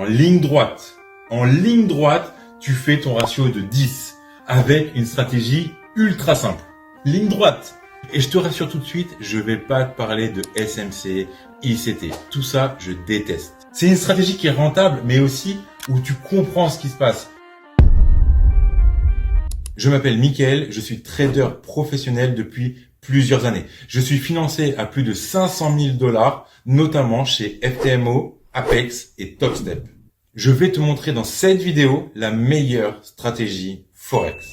en ligne droite. En ligne droite, tu fais ton ratio de 10 avec une stratégie ultra simple. Ligne droite. Et je te rassure tout de suite, je vais pas te parler de SMC, ICT. Tout ça, je déteste. C'est une stratégie qui est rentable, mais aussi où tu comprends ce qui se passe. Je m'appelle Mickaël, je suis trader professionnel depuis plusieurs années. Je suis financé à plus de 500 000 $, notamment chez FTMO, Apex et Topstep. Je vais te montrer dans cette vidéo la meilleure stratégie Forex.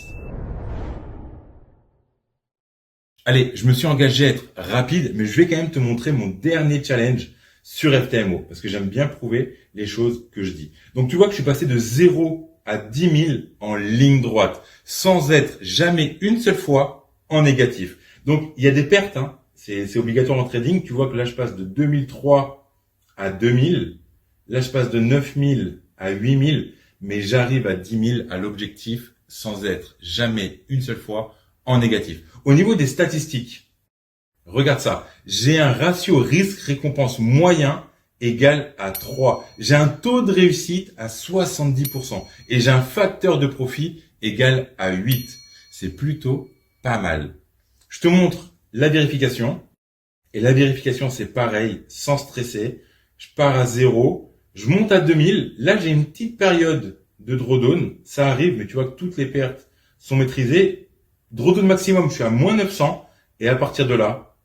Allez, je me suis engagé à être rapide, mais je vais quand même te montrer mon dernier challenge sur FTMO, parce que j'aime bien prouver les choses que je dis. Donc tu vois que je suis passé de 0 à 10 000 en ligne droite, sans être jamais une seule fois en négatif. Donc il y a des pertes, hein. C'est obligatoire en trading. Tu vois que là je passe de 2003 à 2000, là je passe de 9000 à 8000, mais j'arrive à 10 000 à l'objectif sans être jamais une seule fois en négatif. Au niveau des statistiques, regarde ça, j'ai un ratio risque-récompense moyen égal à 3. J'ai un taux de réussite à 70% et j'ai un facteur de profit égal à 8. C'est plutôt pas mal. Je te montre la vérification. Et la vérification, c'est pareil, sans stresser. Je pars à 0, je monte à 2000. Là, j'ai une petite période de drawdown. Ça arrive, mais tu vois que toutes les pertes sont maîtrisées. Drawdown maximum, je suis à moins 900. Et à partir de là,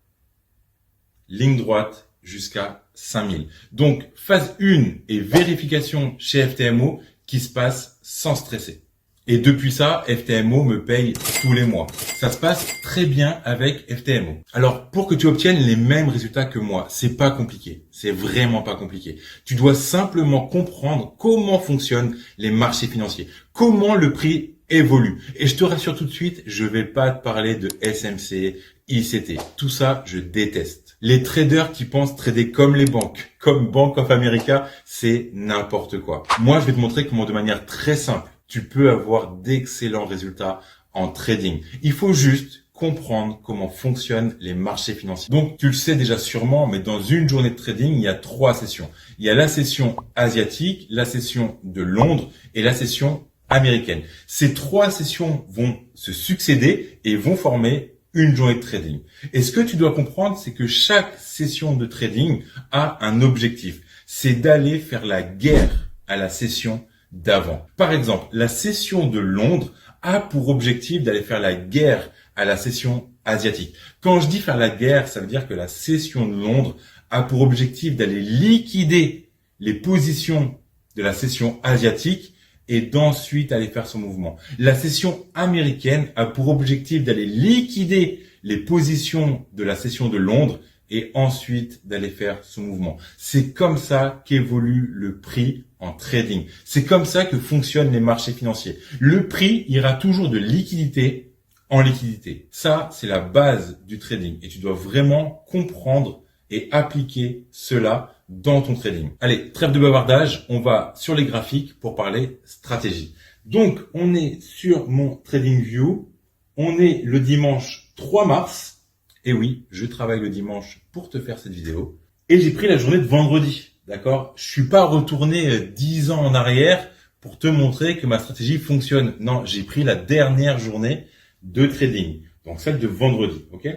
ligne droite jusqu'à 5000. Donc, phase 1 et vérification chez FTMO qui se passe sans stresser. Et depuis ça, FTMO me paye tous les mois. Ça se passe très bien avec FTMO. Alors, pour que tu obtiennes les mêmes résultats que moi, c'est pas compliqué. C'est vraiment pas compliqué. Tu dois simplement comprendre comment fonctionnent les marchés financiers. Comment le prix évolue. Et je te rassure tout de suite, je vais pas te parler de SMC, ICT. Tout ça, je déteste. Les traders qui pensent trader comme les banques, comme Bank of America, c'est n'importe quoi. Moi, je vais te montrer comment de manière très simple, tu peux avoir d'excellents résultats en trading. Il faut juste comprendre comment fonctionnent les marchés financiers. Donc, tu le sais déjà sûrement, mais dans une journée de trading, il y a 3 sessions. Il y a la session asiatique, la session de Londres et la session américaine. Ces 3 sessions vont se succéder et vont former une journée de trading. Et ce que tu dois comprendre, c'est que chaque session de trading a un objectif. C'est d'aller faire la guerre à la session d'avant. Par exemple, la session de Londres a pour objectif d'aller faire la guerre à la session asiatique. Quand je dis faire la guerre, ça veut dire que la session de Londres a pour objectif d'aller liquider les positions de la session asiatique et d'ensuite aller faire son mouvement. La session américaine a pour objectif d'aller liquider les positions de la session de Londres et ensuite d'aller faire son mouvement. C'est comme ça qu'évolue le prix en trading. C'est comme ça que fonctionnent les marchés financiers. Le prix ira toujours de liquidité en liquidité. Ça, c'est la base du trading et tu dois vraiment comprendre et appliquer cela dans ton trading. Allez, trêve de bavardage, on va sur les graphiques pour parler stratégie. Donc, on est sur mon TradingView. On est le dimanche 3 mars. Et oui, je travaille le dimanche pour te faire cette vidéo. Et j'ai pris la journée de vendredi. D'accord? Je suis pas retourné 10 ans en arrière pour te montrer que ma stratégie fonctionne. Non, j'ai pris la dernière journée de trading. Donc, celle de vendredi. OK?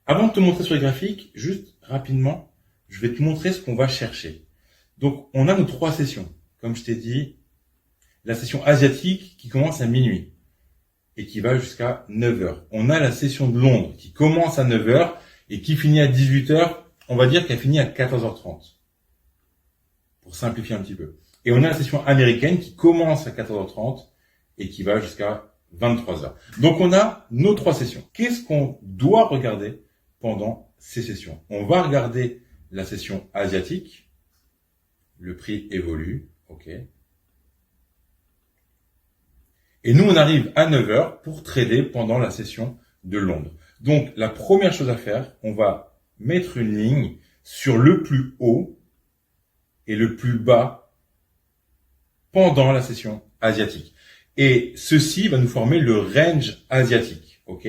Avant de te montrer sur les graphiques, juste rapidement, je vais te montrer ce qu'on va chercher. Donc, on a nos 3 sessions. Comme je t'ai dit, la session asiatique qui commence à minuit et qui va jusqu'à 9h. On a la session de Londres qui commence à 9h et qui finit à 18h. On va dire qu'elle finit à 14h30. Pour simplifier un petit peu. Et on a la session américaine qui commence à 14h30 et qui va jusqu'à 23h. Donc, on a nos 3 sessions. Qu'est-ce qu'on doit regarder pendant ces sessions? On va regarder la session asiatique. Le prix évolue. OK. Et nous, on arrive à 9h pour trader pendant la session de Londres. Donc, la première chose à faire, on va mettre une ligne sur le plus haut et le plus bas pendant la session asiatique. Et ceci va nous former le range asiatique. OK?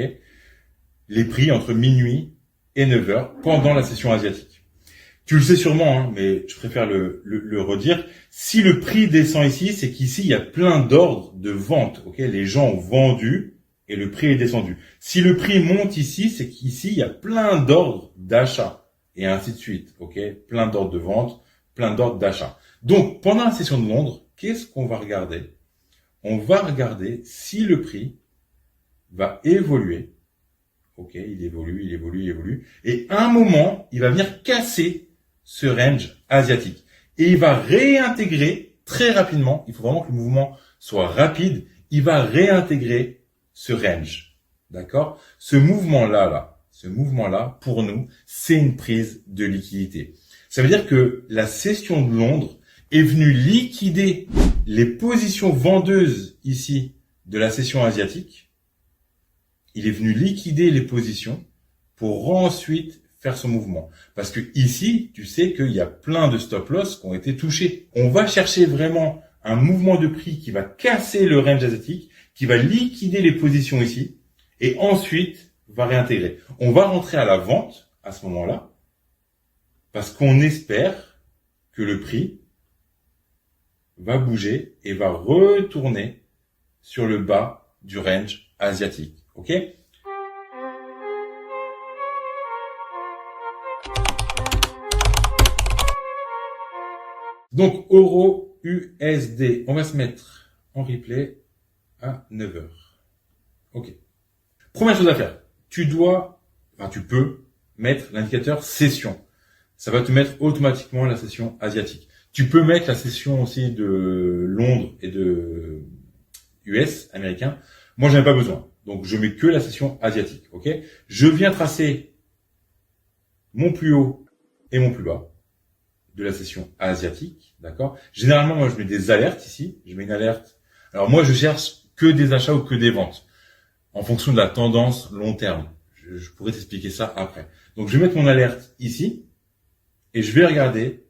Les prix entre minuit et 9h pendant la session asiatique. Tu le sais sûrement, hein, mais je préfère le redire. Si le prix descend ici, c'est qu'ici, il y a plein d'ordres de vente. Ok, les gens ont vendu et le prix est descendu. Si le prix monte ici, c'est qu'ici, il y a plein d'ordres d'achat et ainsi de suite. Ok, plein d'ordres de vente, plein d'ordres d'achat. Donc, pendant la session de Londres, qu'est-ce qu'on va regarder? On va regarder si le prix va évoluer. Ok, il évolue. Et à un moment, il va venir casser ce range asiatique. Et il va réintégrer très rapidement, il faut vraiment que le mouvement soit rapide, il va réintégrer ce range. D'accord? Ce mouvement-là, pour nous, c'est une prise de liquidité. Ça veut dire que la session de Londres est venue liquider les positions vendeuses ici de la session asiatique. Il est venu liquider les positions pour ensuite faire son mouvement. Parce que ici, tu sais qu'il y a plein de stop-loss qui ont été touchés. On va chercher vraiment un mouvement de prix qui va casser le range asiatique, qui va liquider les positions ici, et ensuite va réintégrer. On va rentrer à la vente à ce moment-là, parce qu'on espère que le prix va bouger et va retourner sur le bas du range asiatique. Ok? Donc, euro USD, on va se mettre en replay à 9 heures. Ok. Première chose à faire, tu peux mettre l'indicateur session. Ça va te mettre automatiquement la session asiatique. Tu peux mettre la session aussi de Londres et de US, américain. Moi, j'en ai pas besoin. Donc, je mets que la session asiatique. Ok? Je viens tracer mon plus haut et mon plus bas de la session asiatique, d'accord? Généralement, moi, je mets des alertes ici. Je mets une alerte. Alors, moi, je cherche que des achats ou que des ventes en fonction de la tendance long terme. Je pourrais t'expliquer ça après. Donc, je vais mettre mon alerte ici et je vais regarder.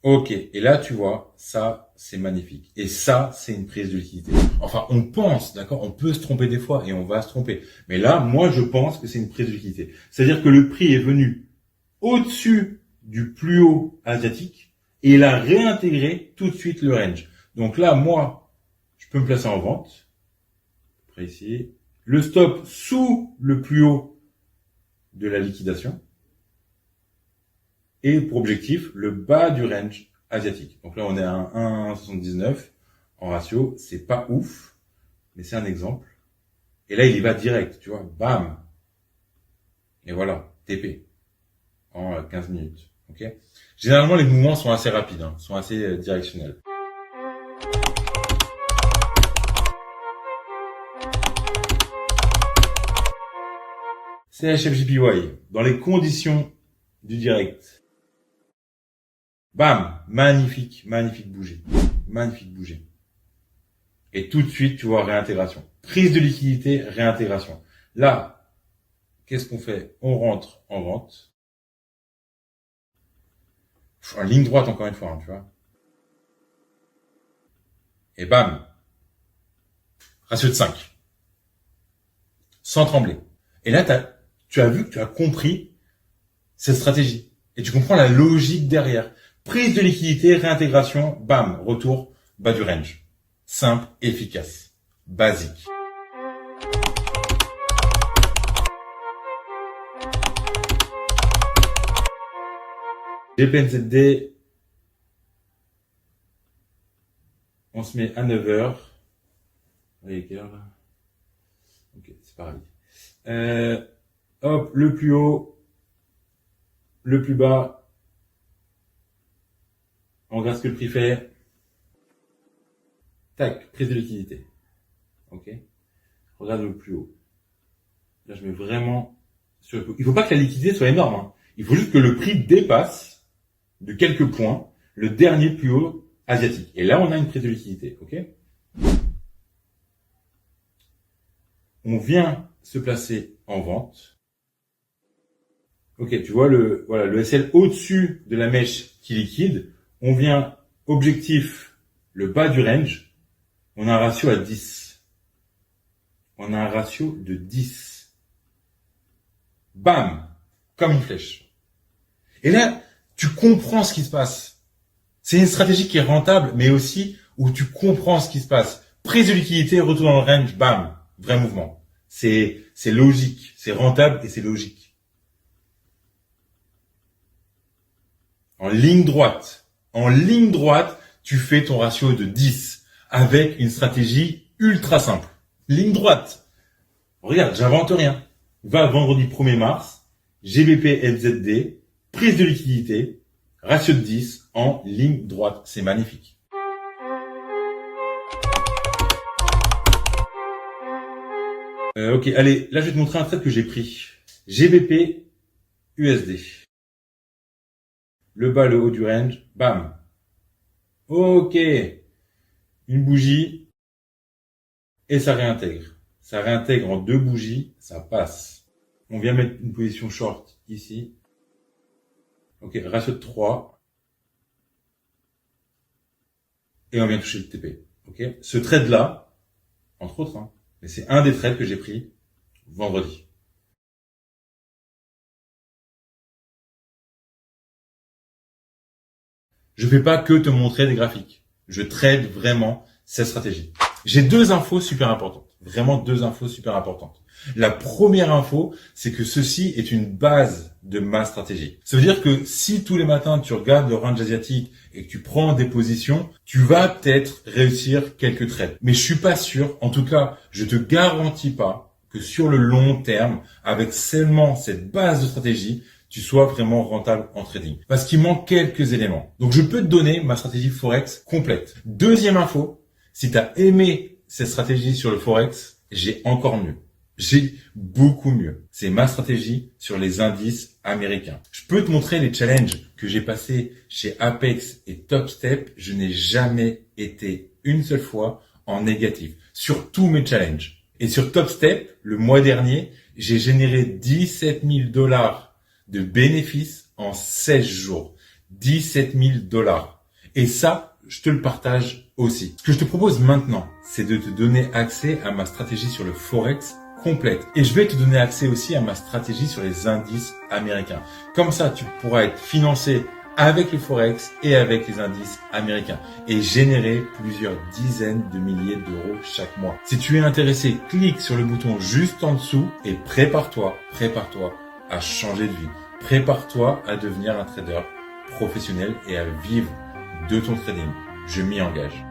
Ok, et là, tu vois, ça, c'est magnifique. Et ça, c'est une prise de liquidité. Enfin, on pense, d'accord? On peut se tromper des fois et on va se tromper. Mais là, moi, je pense que c'est une prise de liquidité. C'est-à-dire que le prix est venu au-dessus du plus haut asiatique et il a réintégré tout de suite le range. Donc là, moi, je peux me placer en vente. Après ici. Le stop sous le plus haut de la liquidation. Et pour objectif, le bas du range asiatique. Donc là, on est à 1,79 en ratio. C'est pas ouf, mais c'est un exemple. Et là, il y va direct, tu vois. Bam. Et voilà, TP. En 15 minutes. Ok. Généralement, les mouvements sont assez rapides, sont assez directionnels. CHFJPY, dans les conditions du direct. Bam, magnifique bougie. Magnifique bougie. Et tout de suite, tu vois, réintégration. Prise de liquidité, réintégration. Là, qu'est-ce qu'on fait? On rentre en vente. En ligne droite, encore une fois, tu vois. Et bam. Ratio de 5. Sans trembler. Et là, tu as vu que tu as compris cette stratégie. Et tu comprends la logique derrière. Prise de liquidité, réintégration, bam, retour, bas du range. Simple, efficace, basique. GPNZD, on se met à 9 heures. Vous voyez quelle heure là? Ok, c'est pareil. Hop, le plus haut, le plus bas. On regarde ce que le prix fait. Tac, prise de liquidité. Ok. Regarde le plus haut. Là, je mets vraiment sur le coup. Il faut pas que la liquidité soit énorme. Il faut juste que le prix dépasse de quelques points le dernier plus haut asiatique. Et là, on a une prise de liquidité. Ok. On vient se placer en vente. Ok, tu vois le SL au-dessus de la mèche qui liquide. On vient objectif le bas du range. On a un ratio à 10. On a un ratio de 10. Bam! Comme une flèche. Et là, tu comprends ce qui se passe. C'est une stratégie qui est rentable, mais aussi où tu comprends ce qui se passe. Prise de liquidité, retour dans le range, bam, vrai mouvement. C'est logique, c'est rentable et c'est logique. En ligne droite, tu fais ton ratio de 10 avec une stratégie ultra simple. Ligne droite. Regarde, j'invente rien. Va vendredi 1er mars, GBP LZD, prise de liquidité, ratio de 10 en ligne droite. C'est magnifique. Ok, allez, là je vais te montrer un trade que j'ai pris. GBP USD. Le bas, le haut du range, bam. Ok, une bougie et ça réintègre. Ça réintègre en 2 bougies, ça passe. On vient mettre une position short ici. Ok, ratio de 3. Et on vient toucher le TP. Ok, ce trade-là, entre autres, hein, mais c'est un des trades que j'ai pris vendredi. Je fais pas que te montrer des graphiques. Je trade vraiment cette stratégie. J'ai 2 infos super importantes. Vraiment 2 infos super importantes. La première info, c'est que ceci est une base de ma stratégie. Ça veut dire que si tous les matins tu regardes le range asiatique et que tu prends des positions, tu vas peut-être réussir quelques trades. Mais je suis pas sûr, en tout cas, je te garantis pas que sur le long terme, avec seulement cette base de stratégie, tu sois vraiment rentable en trading. Parce qu'il manque quelques éléments. Donc je peux te donner ma stratégie Forex complète. Deuxième info, si tu as aimé cette stratégie sur le Forex, j'ai encore mieux. J'ai beaucoup mieux. C'est ma stratégie sur les indices américains. Je peux te montrer les challenges que j'ai passés chez Apex et Top Step. Je n'ai jamais été une seule fois en négatif sur tous mes challenges. Et sur Top Step, le mois dernier, j'ai généré 17 000 $ de bénéfices en 16 jours. 17 000 $. Et ça, je te le partage aussi. Ce que je te propose maintenant, c'est de te donner accès à ma stratégie sur le Forex complète. Et je vais te donner accès aussi à ma stratégie sur les indices américains. Comme ça, tu pourras être financé avec le Forex et avec les indices américains et générer plusieurs dizaines de milliers d'euros chaque mois. Si tu es intéressé, clique sur le bouton juste en dessous et prépare-toi à changer de vie. Prépare-toi à devenir un trader professionnel et à vivre de ton trading. Je m'y engage.